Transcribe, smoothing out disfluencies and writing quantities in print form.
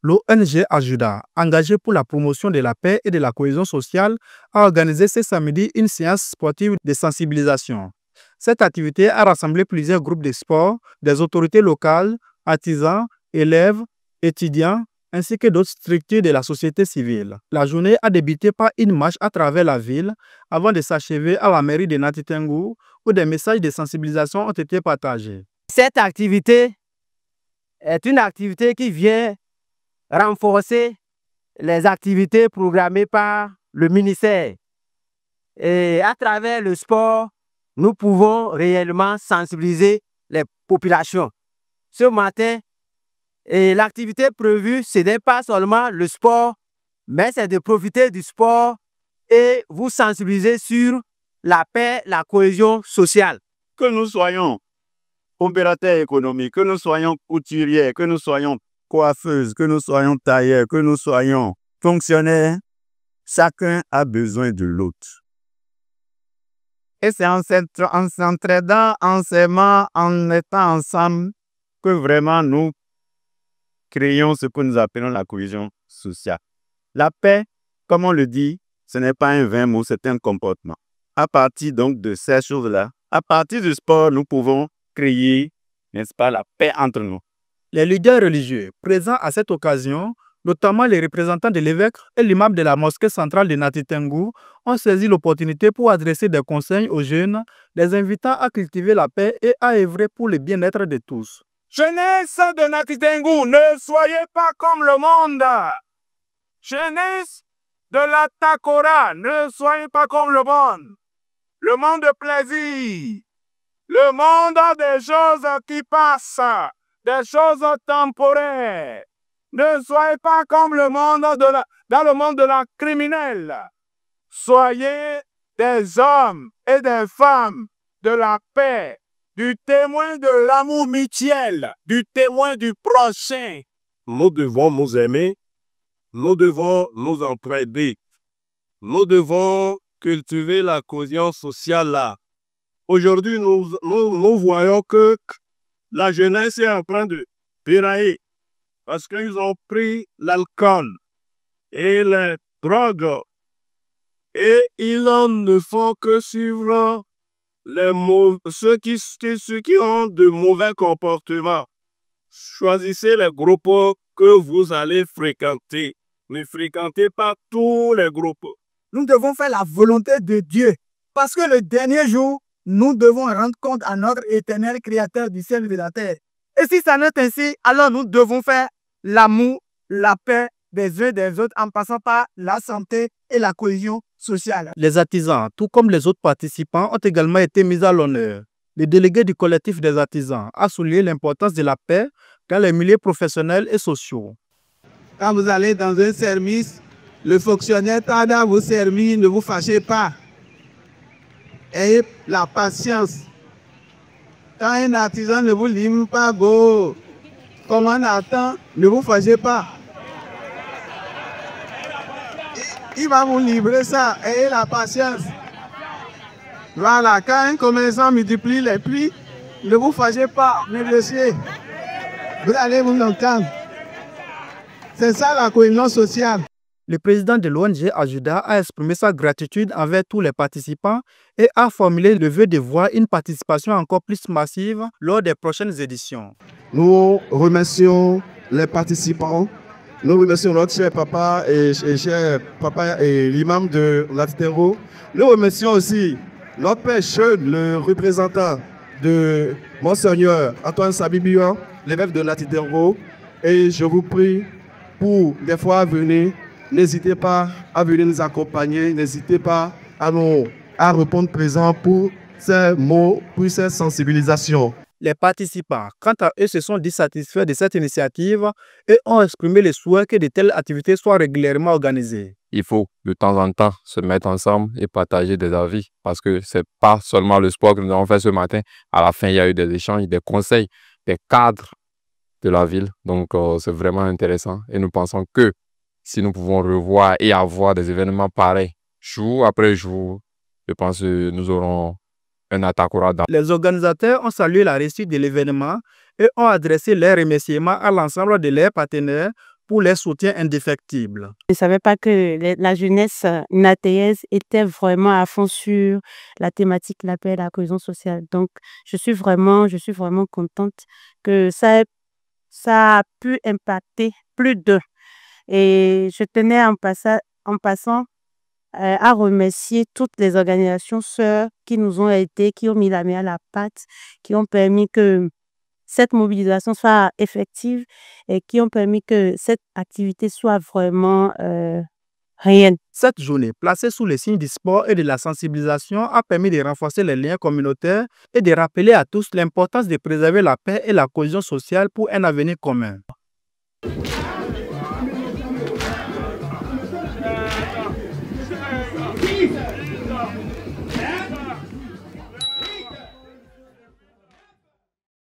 L'ONG Ajuda, engagée pour la promotion de la paix et de la cohésion sociale, a organisé ce samedi une séance sportive de sensibilisation. Cette activité a rassemblé plusieurs groupes de sport, des autorités locales, artisans, élèves, étudiants, ainsi que d'autres structures de la société civile. La journée a débuté par une marche à travers la ville avant de s'achever à la mairie de Nati Tengou où des messages de sensibilisation ont été partagés. Cette activité est une activité qui vient renforcer les activités programmées par le ministère. Et à travers le sport, nous pouvons réellement sensibiliser les populations. Ce matin, l'activité prévue, ce n'est pas seulement le sport, mais c'est de profiter du sport et vous sensibiliser sur la paix, la cohésion sociale. Que nous soyons opérateurs économiques, que nous soyons couturiers, que nous soyons coiffeuses, que nous soyons tailleurs, que nous soyons fonctionnaires, chacun a besoin de l'autre. Et c'est en s'entraidant, en s'aimant, en étant ensemble que vraiment nous créons ce que nous appelons la cohésion sociale. La paix, comme on le dit, ce n'est pas un vain mot, c'est un comportement. À partir donc de ces choses-là, à partir du sport, nous pouvons créer, n'est-ce pas, la paix entre nous. Les leaders religieux présents à cette occasion, notamment les représentants de l'évêque et l'imam de la mosquée centrale de Nati Tengou, ont saisi l'opportunité pour adresser des conseils aux jeunes, les invitant à cultiver la paix et à œuvrer pour le bien-être de tous. Jeunesse de Nati Tengou, ne soyez pas comme le monde. Jeunesse de la Takora, ne soyez pas comme le monde. Le monde de plaisir, le monde des choses qui passent, des choses temporaires. Ne soyez pas comme le monde dans le monde de la criminelle. Soyez des hommes et des femmes de la paix, du témoin de l'amour mutuel, du témoin du prochain. Nous devons nous aimer, nous devons nous entraider, nous devons cultiver la cohésion sociale là. Aujourd'hui, nous voyons que la jeunesse est en train de dérailler parce qu'ils ont pris l'alcool et les drogues et ils ne font que suivre ceux qui ont de mauvais comportements. Choisissez les groupes que vous allez fréquenter. Ne fréquentez pas tous les groupes. Nous devons faire la volonté de Dieu parce que le dernier jour, nous devons rendre compte à notre éternel créateur du ciel et de la terre. Et si ça n'est ainsi, alors nous devons faire l'amour, la paix des uns des autres en passant par la santé et la cohésion sociale. Les artisans, tout comme les autres participants, ont également été mis à l'honneur. Le délégué du collectif des artisans a souligné l'importance de la paix dans les milieux professionnels et sociaux. Quand vous allez dans un service, le fonctionnaire tarde à vous servir, ne vous fâchez pas. Ayez la patience. Quand un artisan ne vous livre pas, comme on attend, ne vous fâchez pas. Il va vous livrer ça. Ayez la patience. Voilà, quand un commerçant multiplie les prix, ne vous fâchez pas, négociez. Vous allez vous entendre. C'est ça la cohésion sociale. Le président de l'ONG Ajuda a exprimé sa gratitude envers tous les participants et a formulé le vœu de voir une participation encore plus massive lors des prochaines éditions. Nous remercions les participants. Nous remercions notre cher papa et l'imam de Nati Tengou. Nous remercions aussi notre père Cheun, le représentant de Monseigneur Antoine Sabibian, l'évêque de Nati Tengou. Et je vous prie, pour des fois à venir, n'hésitez pas à venir nous accompagner, n'hésitez pas à répondre présent pour ces mots, pour ces sensibilisations. Les participants, quant à eux, se sont dissatisfaits de cette initiative et ont exprimé le souhait que de telles activités soient régulièrement organisées. Il faut de temps en temps se mettre ensemble et partager des avis parce que ce n'est pas seulement le sport que nous avons fait ce matin. À la fin, il y a eu des échanges, des conseils, des cadres de la ville. Donc, c'est vraiment intéressant et nous pensons que si nous pouvons revoir et avoir des événements pareils, jour après jour, je pense que nous aurons un Atakora. Les organisateurs ont salué la réussite de l'événement et ont adressé leurs remerciements à l'ensemble de leurs partenaires pour les soutiens indéfectibles. Je ne savais pas que la jeunesse nataise était vraiment à fond sur la thématique de la paix et la cohésion sociale. Donc, je suis vraiment contente que ça a pu impacter plus d'eux. Et je tenais en passant à remercier toutes les organisations sœurs qui nous ont aidés, qui ont mis la main à la pâte, qui ont permis que cette mobilisation soit effective et qui ont permis que cette activité soit vraiment réelle. Cette journée, placée sous le signe du sport et de la sensibilisation, a permis de renforcer les liens communautaires et de rappeler à tous l'importance de préserver la paix et la cohésion sociale pour un avenir commun.